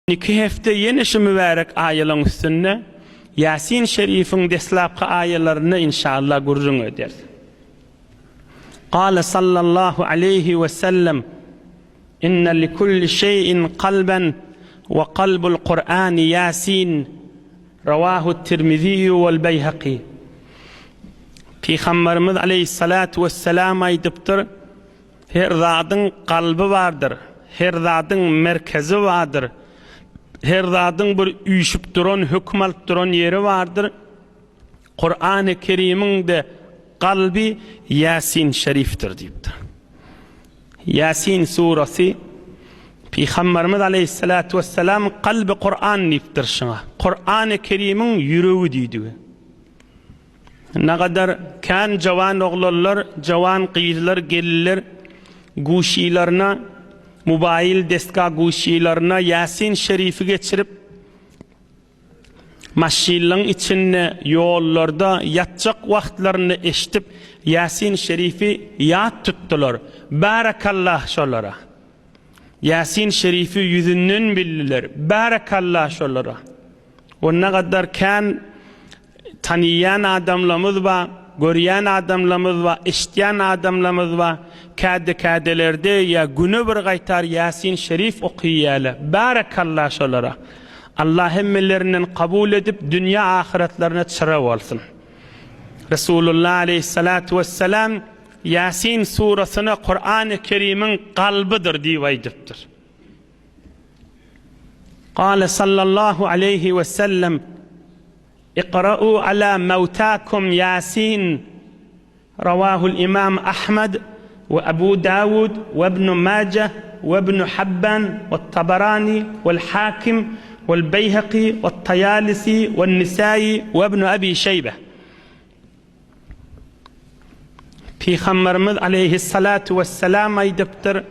2 hefte yeni şu mübarek ayalın üstünde Yasin Şerif'in deslapkı ayalarını inşallah gurrun öder. Qala sallallahu aleyhi ve sellem inne li kulli şeyin kalben ve kalbul Kur'an Yasin ravahu Tirmizi vel Beyhaqi. Peygamberimiz aleyhissalatu vesselam aydıptır, her zatın kalbi vardır, her zatın merkezi vardır, her zatın bir üyüşüp duran, hüküm alıp duran yeri vardır. Kur'an-ı Kerim'in de kalbi Yasin Şerif'tir deyiptir. Yasin suresi Peygamberimiz aleyhissalatu vesselam kalbi Kur'an deyiptir şuna. Kur'an-ı Kerim'in yüreği deydi. Ne kadar kan cavan oğullar, cavan kıyılar gelirler, guşilerine, mobil destgah guşilerine Yasin Şerif'i geçirip maşinlerin içinde yollarda yatacak vaktlarını eşitip Yasin Şerif'i yat tuttular. Barakallah şolara. Yasin Şerif'i yüzünden bildiler. Barakallah şolara. O ne kadar kan tanıyan adamlarımız var, görüyen adamlarımız var, işleyen adamlarımız var. Kadelerde ya günü bir gaytar Yasin Şerif okuyalı. Barakallah şolara. Allah hemmellerinden kabul edip dünya ahiretlerine çırağı olsun. Resulullah aleyhissalatu vesselam Yasin suresine Kur'an-ı Kerim'in kalbidir diyeydiptir. Kale sallallahu aleyhi ve sellem İqra'u ala mevtakum Yasin ravahul İmam Ahmed ve Ebu Davud ve İbn Majah ve İbn Habban ve Tabarani ve Hakim ve Beyhaqi ve Tayalisi ve Nisai ve İbn Abi Şeybe. Peygamberimiz aleyhissalatu vesselam aydıptır,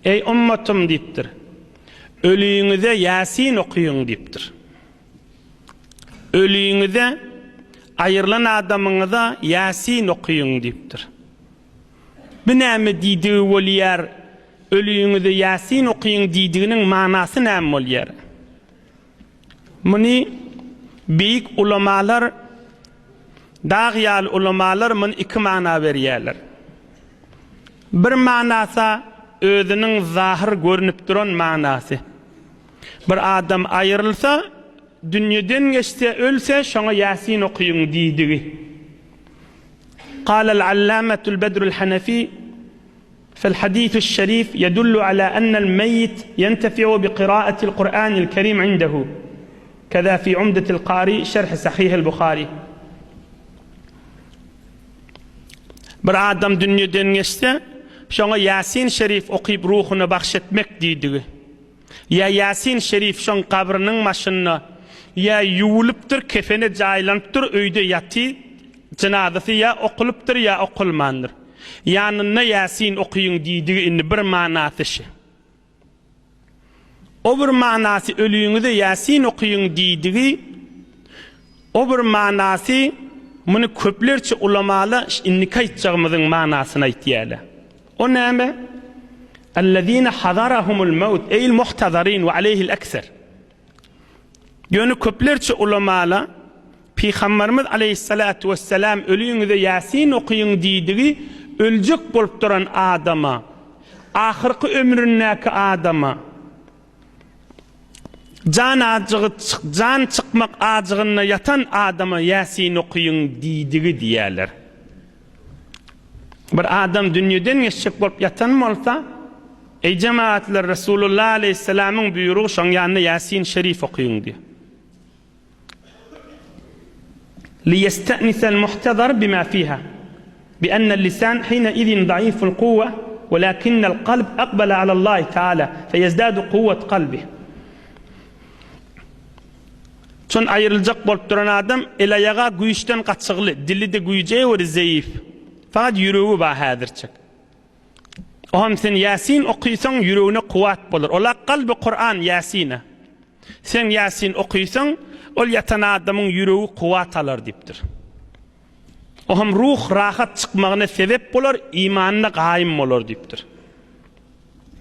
ey ümmetim deyiptir, ölüyünüze Yasin okuyun deyiptir. Ölüyünüze ayrılan adamınıza Yasin okuyun deyiptir. Bu näme diýdiği bolýar? Ölüyünüze Yasin okuyun diýdiğinin manasy näme bolýar? Muni büyük ulamalar, dağyal ulamalar mun iki mana berýärler. Bir manasy özünün zahir görünüp duran manasy. Bir adam ayrılsa, dünyadan geçse, ölse, şoňa Yasin okuyun diýdigi. قال العلامة البدر الحنفي في الحديث الشريف يدل على أن الميت ينتفع بقراءة القرآن الكريم عنده كذا في عمدة القاري شرح صحيح البخاري. Bir adam dünyadan geçse, şoňa Yasin Şerif okuyup ruhunu bahşetmek diýdigi. Ya Yasin Şerif şoň kabrinin başına ya yuwulypdyr, kefene jaýlanypdyr, öýde ýaty, cenazasy ya okulypdyr ya okulmandyr. Ýanyna Yasin okuyun diýdigi indi bir manasy şu. O bir manasy ölüýüňize Yasin okuyun diýdigi, o bir manasy muny köplerçe ulamalar indika aýtjagymyzyň manasyny aýtýarlar. O näme? Ellezine hadarahumul maut eyl muhtazarin ve aleyhil ekser. Ýöne köplerçe ulamalar Peygamberimiz aleyhissalatu vesselam ölüýüňize Yasin okuyun diýdigi, öljek bolup duran adama, ahirki ömründäki adama, can çıkmak acığına yatan adama Yasin okuyun diýdigi diýerler. Bir adam dünýeden geçip bolup yatan bolsa, ey cemaatler, Resulullah aleyhisselamın buyruğu şoň ýanyna Yasin Şerif okuyun diýer. ليستأنس المحتضر بما فيها بأن اللسان حينئذ ضعيف القوة ولكن القلب أقبل على الله تعالى فيزداد قوة قلبه. Çün ayrılacak bolup duran adam elayaga güýçden gaçygly, dili de güýje we zayıf. Fakat yüreği bahadirçek. O hem sen Yasin okuýsaň yüreğine kuwat bolar. Ola kalbi Kur'an Yasin'e. Sen Yasin okuýsaň ol yatan adamın yüreği kuwat alar dipdir. O hem ruh rahat çıkmagyna sebep bolar, imanyna gaýym bolar dipdir.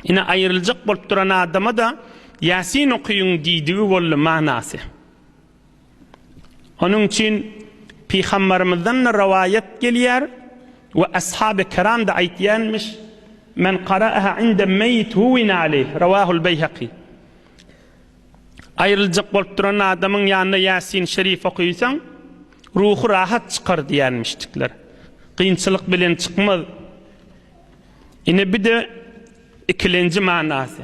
Ine ayrılacak bolup duran adama da Yasin okuyun diýdigi bolly manasy. Onun için Peygamberimizden rivayet gelýär we ashab-ı kiram da aýtýanmış: "Men qara'aha 'inda meýit huwina aleyh." Rawahul Beyhaqi. Ayrıljak bolup duran adamyň ýanynda Yasin şerif okuýsan, ruhu rahat çykar diýänmişdikler. Kynçylyk bilen çykmaz. Ine bir de ikilenci manasy.